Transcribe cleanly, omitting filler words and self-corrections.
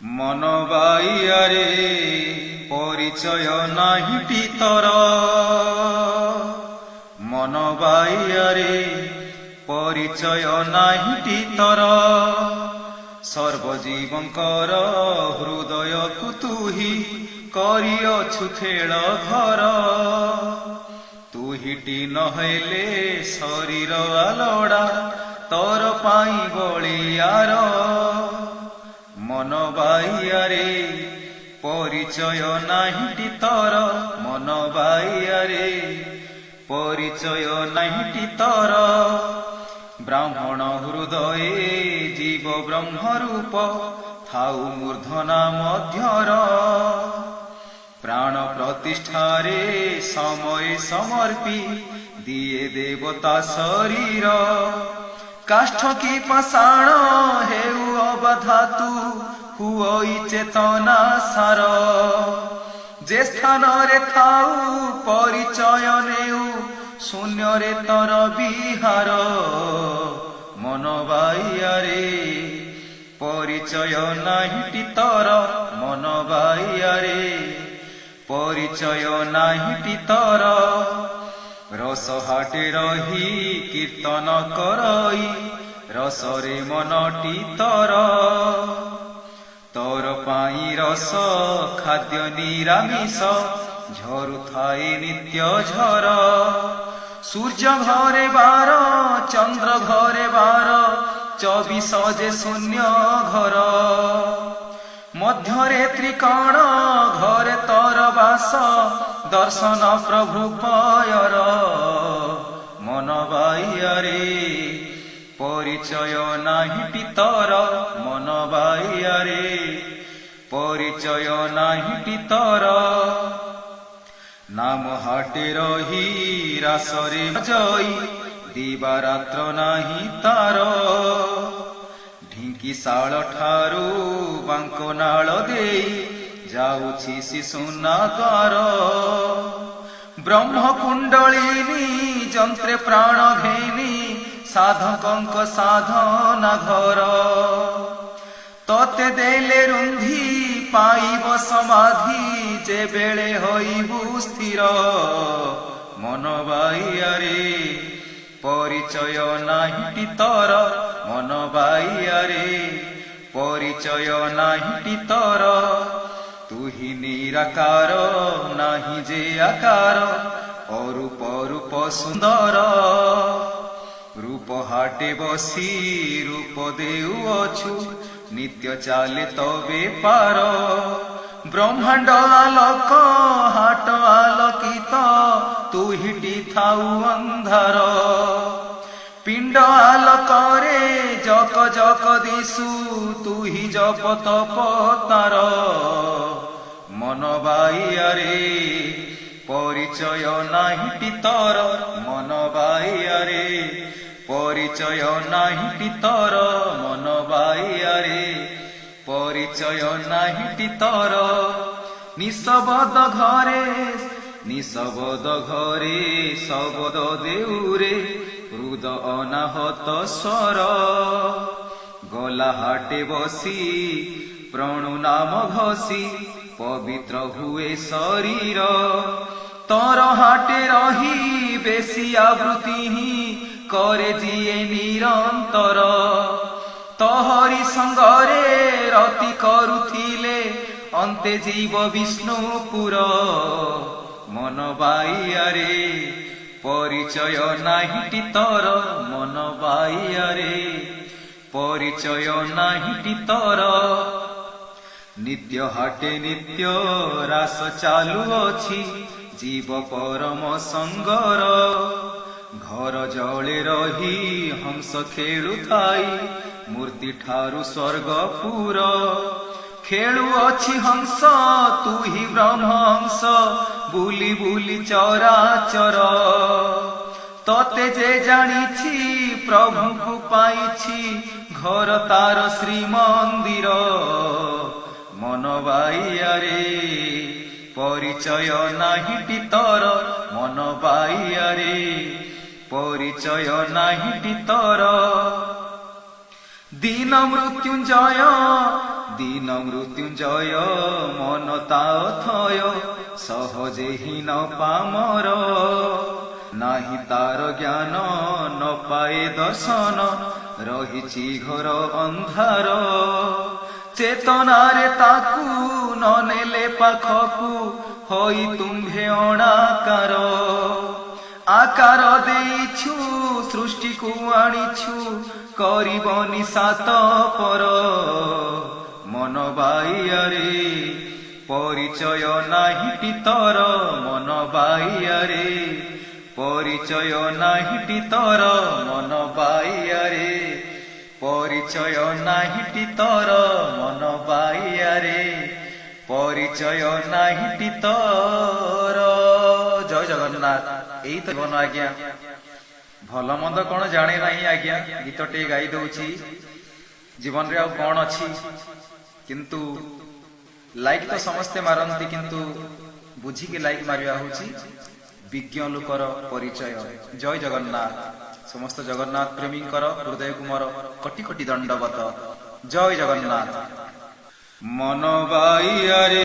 মন বাইয়ারে পরিচয় নাহিটি তর, মন বাইয়ারে পরিচয় নাহিটি তর। সর্বজীবঙ্কর হৃদয়কু তুহি করিଅଛୁ ଖେଳ ଘର। তুহিটি নহলে শরীর আলোড়া তর পাই বলিয়ার। মন বাইয়ারে পরিচয় নাহিটি তর, মন বাইয়ারে পরিচয় নাহিটি তর। ব্রাহ্মণ হৃদয়ে জীব ব্রহ্মরূপ থাউ মূর্ধনা মধ্যর। প্রাণ প্রতিষ্ঠারে সময় সমর্পি দিয়ে দেবতা শরীর। কাষ্ঠ কি পাষাণ হেউ অবধাতু হুই চেতনা সার। যে স্থানরে থাউ পরিচয় নেউ শূন্যরে তর বিহার। মন বাইয়ারে পরিচয় নাহিটি তর, মন বাইয়ারে পরিচয় নাহিটি তর। রস হাটে রহি কীর্তন করই রসরে মনটি তর। তর পাই রস খাদ্য নিরামিষ ঝরুথাই নিত্য ঝর। সূর্য ঘরে বার চন্দ্র ঘরে বার 24 যে শূন্য ঘর। মধ্যরে ত্রিকোণ ঘরে তর বাস দর্শন প্রভু পয়র। মন বাইয়ারে পরিচয় নাহিটি তর, মন বাইয়ারে পরিচয় নাহিটি তর। নাম হাটে রহি রাসরে জয়ী দিবারাত্র নাহি তার। ঢিঙ্কি শাଳ ଠାରୁ ବାଙ୍କ ନାଳ ଦେଇ ଯାଉଛି ଶିଶୁନା ଦ୍ୱାର। ବ୍ରହ୍ମ କୁଣ୍ଡଳିନୀ ଯନ୍ତ୍ରେ ପ୍ରାଣ ଘେନି ସାଧକଙ୍କ ସାଧନା ଘର। ତତେ ଦେଲେ ରୁନ୍ଧି ପାଇବ ସମାଧି ଯେବେଳେ ହୋଇବୁ ସ୍ଥିର। ମନ ବାଇଆରେ পরিচয় নাহিটি তর, মন বাইয়ারে পরিচয় নাহিটি তর। তুহি নিরাকার নাহি যে আকার, অরূপ রূপ সুন্দর। রূপ হাটে বসি রূপ দেউଅଛୁ নিত্য চালে তবে পার। ব্রহ্মাণ্ড আলোক হাট আলোকিত তুহিটি থাউ ଅନ୍ଧାର। পিণ্ড আলোকরে জক জক দিশু তুহি জপ তপ তার। মন বাইয়ারে পরিচয় নাহিটি তর, মন বাইয়ারে পরিচয় নাহিটি তর। মন বাইয়ারে পরিচয় নাহিটি তর। নিঃশব্দ ঘরে নিঃশব্দ ঘরে শব্দ দেউরে হৃদ অনাহত স্বর। গলা হাটে বসি প্রণু নাম ঘষি পবিত্র হুয়ে শরীর। তর হাটে রহি বেশি আবৃত্তি করে যিয়ে নিরন্তর। তহরি সঙ্গরে রতি করুথিলে অন্তে জীব বিষ্ণুপুর। মন বাইয়ারে পরিচয় নাহিটি তর, মন বাইয়ারে পরিচয় নাহিটি তর। নিত্য হাটে নিত্য রাস চালুଅଛି জীব পরম সঙ্গর। ঘর জলে রহি হংস খেলুথাই মূর্তি ঠারু স্বর্গপুর। খেলুଅଛି হংস তুহি ব্রহ্ম হংস বুলি বুলি চরাচর। ততে যে জানিছি প্রভুଙ୍କୁ পাইছি ঘর তার শ্রীমন্দির। মন বাইয়ারে পরিচয় নাহিটি তর, মন বাইয়ারে পরিচয় নাহিটি তর। দীন মৃত্যুঞ্জয় দীন মৃত্যুঞ্জয় মন তাও থয় সহজে হীন পামর নাহি তার জ্ঞান ন পায়ে দর্শন রহিছি ঘোর ଅନ୍ଧାର চেতনারে তাকু ন নেলে পাখকু হই তুম্ভে অনাকার আকার দেইছু সৃষ্টিকু আনিছু করিবনি সাত পর মন বাইয়ারে পরিচয় নাহি পিতর মন বাইয়ারে পরিচয় নাহি পিতর মন বাইয়ারে পরিচয় নাহি পিতর মন বাইয়ারে পরিচয় নাহি পিতর। জয় জগন্নাথ। এই তো জীবন আজ্ঞା। ଭଲ ମନ୍ଦ କଣ ଜାଣେ ନାହିଁ ଆଜ୍ଞା, ଗୀତଟେ ଗାଇ ଦଉଛି। ଜୀବନରେ ଆଉ କଣ ଅଛି, କିନ୍ତୁ ଲାଇକ୍ ତ ସମସ୍ତେ ମାରନ୍ତି, କିନ୍ତୁ ବୁଝିକି ଲାଇକ୍ ମାରିବା ହଉଛି ବିଜ୍ଞ ଲୋକର ପରିଚୟ। ଜୟ ଜଗନ୍ନାଥ। ସମସ୍ତ ଜଗନ୍ନାଥ ପ୍ରେମୀଙ୍କର ହୃଦୟକୁ ମୋର କୋଟି କୋଟି ଦଣ୍ଡବତ। ଜୟ ଜଗନ୍ନାଥ। ମନ ବାଇଆରେ